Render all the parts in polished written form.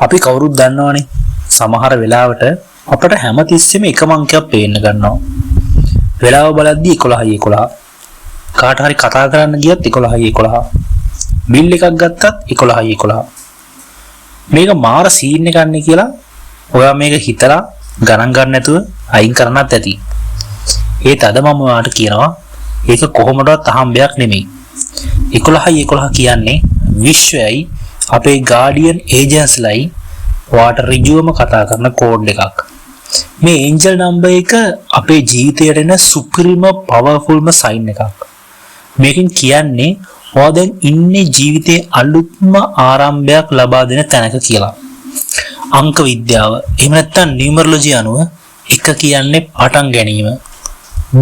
අපි කවුරුත් දන්නවනේ සමහර වෙලාවට අපට හැමතිස්සෙම එකම අංකයක් පේන්න ගන්නවා. වෙලාව බලද්දී 11:11. කාට හරි කතා කරන්න ගියත් 11:11. බිල් එකක් ගත්තත් 11:11. මේක මාර සීන් එකක් නේ කියලා ඔයා මේක හිතලා ගණන් ගන්න නැතුව අයින් කරන්නත් ඇති. ඒත් අද මම ඔයාලට කියනවා ඒක කොහොමදවත් අහම්බයක් නෙමෙයි. 11:11 කියන්නේ විශ්වයයි අපේ ගාඩියන් ඒජන්ස්ලයි ඔයාට ඍජුවම කතා කරන කෝඩ් එකක්. මේ ඒන්ජල් නම්බර් එක අපේ ජීවිතයට එන සුපිරිම පවර්ෆුල්ම සයින් එකක්. මේකෙන් කියන්නේ ඔයා දැන් ඉන්නේ ජීවිතේ අලුත්ම ආරම්භයක් ලබා දෙන තැනක කියලා. අංක විද්‍යාව එහෙම නැත්නම් නියුමරොලොජි අනුව එක කියන්නේ පටන් ගැනීම,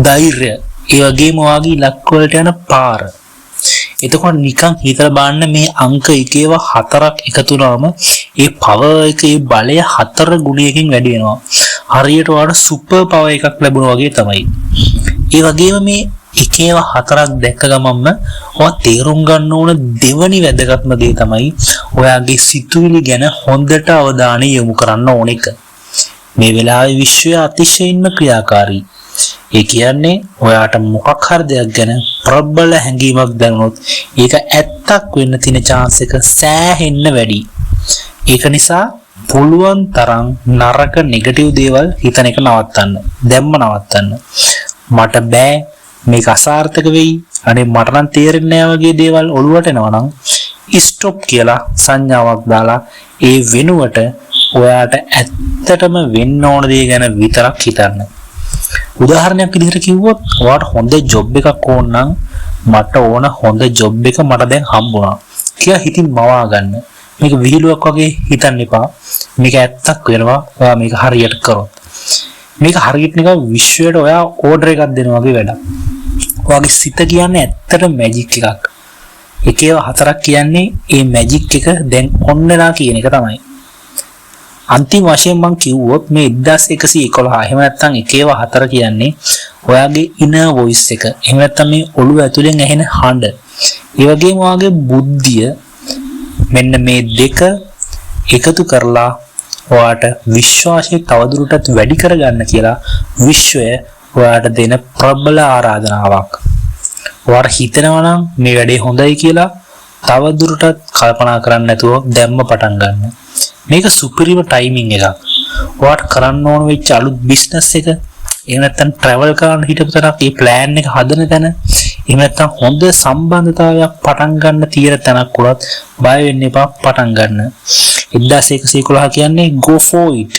ධෛර්යය, ඒ වගේම ඔයාගේ ඉලක්ක වලට යන පාර. එතකොට නිකන් හිතලා බලන්න මේ අංක එකේව හතරක් එකතු වුණාම ඒ පවර් එකේ බලය 4 ගුණයකින් වැඩි වෙනවා. හරියට ඔයාලට සුපර් පවර් එකක් ලැබුණා වගේ තමයි. ඒ වගේම මේ එකේව හතරක් දැක්ක ගමන්ම ඔයා තේරුම් ගන්න ඕන දෙවනි වැදගත්ම දේ තමයි ඔයාගේ සිතුවිලි ගැන හොඳට අවධානය යොමු කරන්න ඕන එක. මේ වෙලාවේ විශ්වය අතිශයින්ම ක්‍රියාකාරී. ඒ කියන්නේ ඔයාට මොකක් හරි දෙයක් ගැන ප්‍රබල හැඟීමක් දැනුනොත් ඒක ඇත්තක් වෙන්න තියෙන chance එක සෑහෙන්න වැඩි. ඒක නිසා පුළුවන් තරම් නරක නෙගටිව් දේවල් හිතන එක නවත්තන්න. දැම්ම නවත්තන්න. මට බෑ මේක අසාර්ථක වෙයි. අනේ මට නම් තේරෙන්නේ නැහැ වගේ දේවල් ඔළුවට එනවා නම් ස්ටොප් කියලා සංඥාවක් දාලා ඒ වෙනුවට ඔයාට ඇත්තටම වෙන්න ඕන දේ ගැන විතරක් හිතන්න. උදාහරණයක් විදිහට කිව්වොත් ඔයාට හොඳ ජොබ් එකක් ඕන නම් මට ඕන හොඳ ජොබ් එක මට දැන් හම්බුණා කියලා හිතින් මවා ගන්න. මේක විහිළුවක් වගේ හිතන්න එපා. මේක ඇත්තක් වෙනවා ඔයා මේක හරියට කරොත්. මේක හරියට නිකන් විශ්වයට ඔයා ඕඩර් එකක් දෙනවා වගේ වැඩක්. ඔයාගේ සිත කියන්නේ ඇත්තට මැජික් එකක්. එකේව හතරක් කියන්නේ ඒ මැජික් එක දැන් ඔන්නලා කියන එක තමයි. අන්තිම වශයෙන් මම කිව්වොත් මේ 1111 එහෙම නැත්නම් එකේව හතර කියන්නේ ඔයාගේ ඉනර් වොයිස් එක. එහෙම නැත්නම් මේ ඔළුව ඇතුලෙන් ඇහෙන හඬ. ඒ වගේම ඔයාගේ බුද්ධිය මෙන්න මේ දෙක එකතු කරලා ඔයාට විශ්වාසය තවදුරටත් වැඩි කරගන්න කියලා විශ්වය ඔයාට දෙන ප්‍රබල ආරාධනාවක්. ඔයාට හිතෙනවා නම් මේ වැඩේ හොඳයි කියලා තවදුරටත් කල්පනා කරන්න නැතුව දැම්ම පටන් ගන්න. මේක සුපිරිම ටයිමින් එකක්. ඔයාට කරන්න ඕන වෙච්ච අලුත් බිස්නස් එක, එහෙම නැත්නම් ට්‍රැවල් කරන්න හිටපු තරක් ඒ ප්ලෑන් එක හදන තැන, එහෙම නැත්නම් හොඳ සම්බන්ධතාවයක් පටන් ගන්න තියෙන තැනක් උනත් බය වෙන්න එපා, පටන් ගන්න. 1111 කියන්නේ go for it.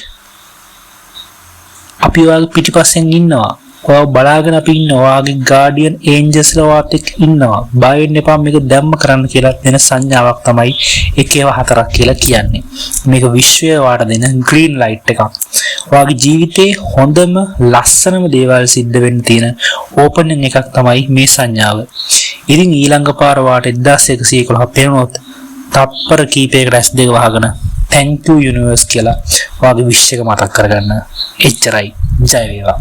අපි ඔයාගේ පිටිපස්සෙන් ඉන්නවා. ඔයාව බලාගෙන අපි ඉන්නවා. ඔයාගේ ගාඩියන් ඒන්ජල්ස්ලා ඔයාත් එක්ක ඉන්නවා. බය වෙන්න එපා, මේක දැම්ම කරන්න කියලා දෙන සංඥාවක් තමයි එකේව හතරක් කියලා කියන්නේ. මේක විශ්වය ඔයාට දෙන ග්‍රීන් ලයිට් එකක්. ඔයාගේ ජීවිතේ හොඳම ලස්සනම දේවල් සිද්ධ වෙන්න තියෙන ඕපනින් එකක් තමයි මේ සංඥාව. ඉතින් ඊළඟ පාර ඔයාට 1111 පේනොත් තප්පර කීපයක රැස් දෙක වහගෙන thank you universe කියලා ඔයාගේ විශ් එක මතක් කරගන්න. එච්චරයි. ජය වේවා.